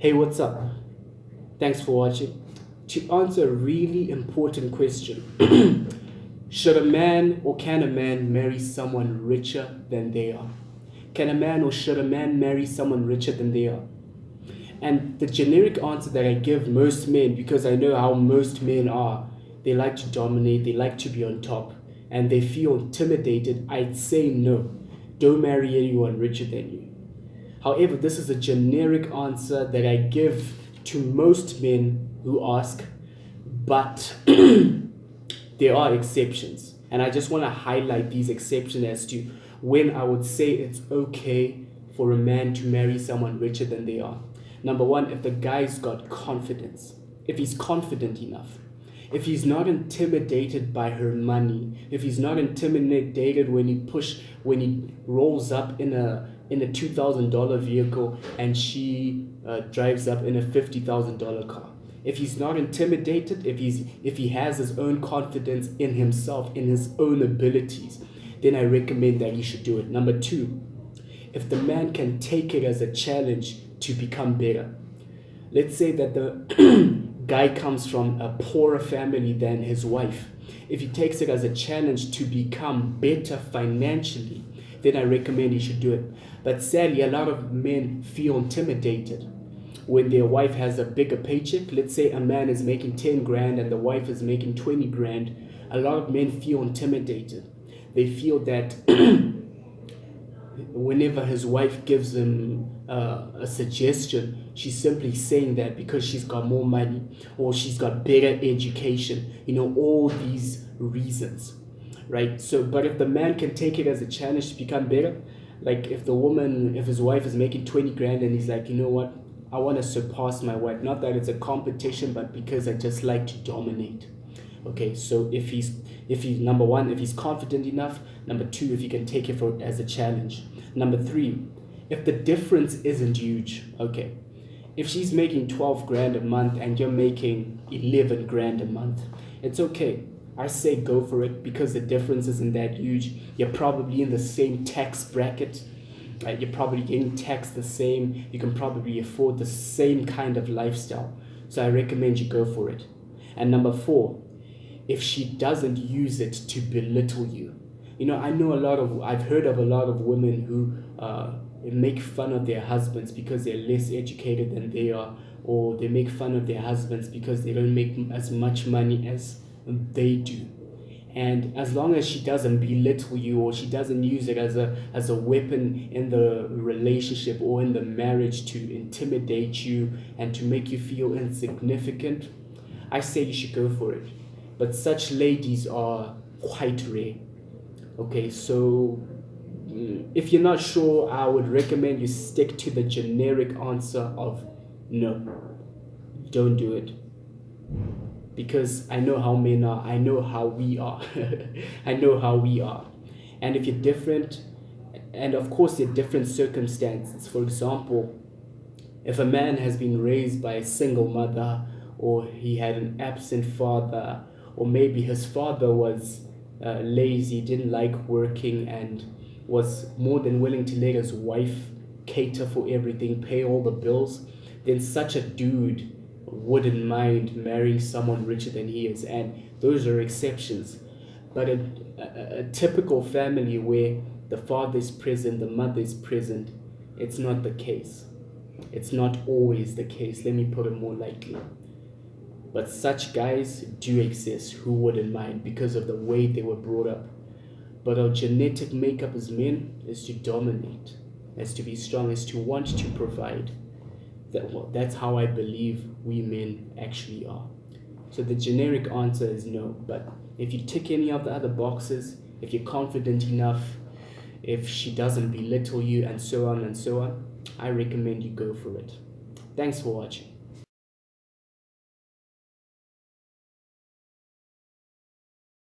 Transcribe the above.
Hey, what's up? Thanks for watching. To answer a really important question, should a man or can a man marry someone richer than they are? Can a man or should a man marry someone richer than they are? And the generic answer that I give most men, because I know how most men are, they like to dominate, they like to be on top, and they feel intimidated. I'd say no. Don't marry anyone richer than you. However, this is a generic answer that I give to most men who ask, but there are exceptions. And I just want to highlight these exceptions as to when I would say it's okay for a man to marry someone richer than they are. Number one, if the guy's got confidence, if he's confident enough, if he's not intimidated by her money, if he's not intimidated when he rolls up in a $2,000 vehicle and she drives up in a $50,000 car. If he's not intimidated, if he has his own confidence in himself, in his own abilities, then I recommend that he should do it. Number two, if the man can take it as a challenge to become better. Let's say that the guy comes from a poorer family than his wife. If he takes it as a challenge to become better financially, then I recommend he should do it. But sadly, a lot of men feel intimidated when their wife has a bigger paycheck. Let's say a man is making 10 grand and the wife is making 20 grand. A lot of men feel intimidated. They feel that whenever his wife gives him a suggestion, she's simply saying that because she's got more money or she's got better education, all these reasons, right? So, but if the man can take it as a challenge to become better, like if his wife is making 20 grand and he's like, you know what, I want to surpass my wife. Not that it's a competition, but because I just like to dominate. Okay, so if he's number one, if he's confident enough. Number two, if he can take it as a challenge. Number three, if the difference isn't huge. Okay, if she's making 12 grand a month and you're making 11 grand a month, it's okay. I say go for it because the difference isn't that huge. You're probably in the same tax bracket. Right? You're probably getting taxed the same. You can probably afford the same kind of lifestyle. So I recommend you go for it. And number four, if she doesn't use it to belittle you. I've heard of a lot of women who make fun of their husbands because they're less educated than they are, or they make fun of their husbands because they don't make as much money as they do. And as long as she doesn't belittle you or she doesn't use it as a weapon in the relationship or in the marriage to intimidate you and to make you feel insignificant, I say you should go for it. But such ladies are quite rare. Okay, so if you're not sure, I would recommend you stick to the generic answer of no, don't do it. Because I know how men are, I know how we are. I know how we are. And if you're different, and of course there are different circumstances. For example, if a man has been raised by a single mother, or he had an absent father, or maybe his father was lazy, didn't like working, and was more than willing to let his wife cater for everything, pay all the bills, then such a dude wouldn't mind marrying someone richer than he is. And those are exceptions. But a typical family where the father is present, the mother is present, it's not the case. It's not always the case. Let me put it more lightly. But such guys do exist who wouldn't mind because of the way they were brought up. But our genetic makeup as men is to dominate, is to be strong, is to want to provide. That's how I believe we men actually are. So the generic answer is no. But if you tick any of the other boxes, if you're confident enough, if she doesn't belittle you and so on, I recommend you go for it. Thanks for watching.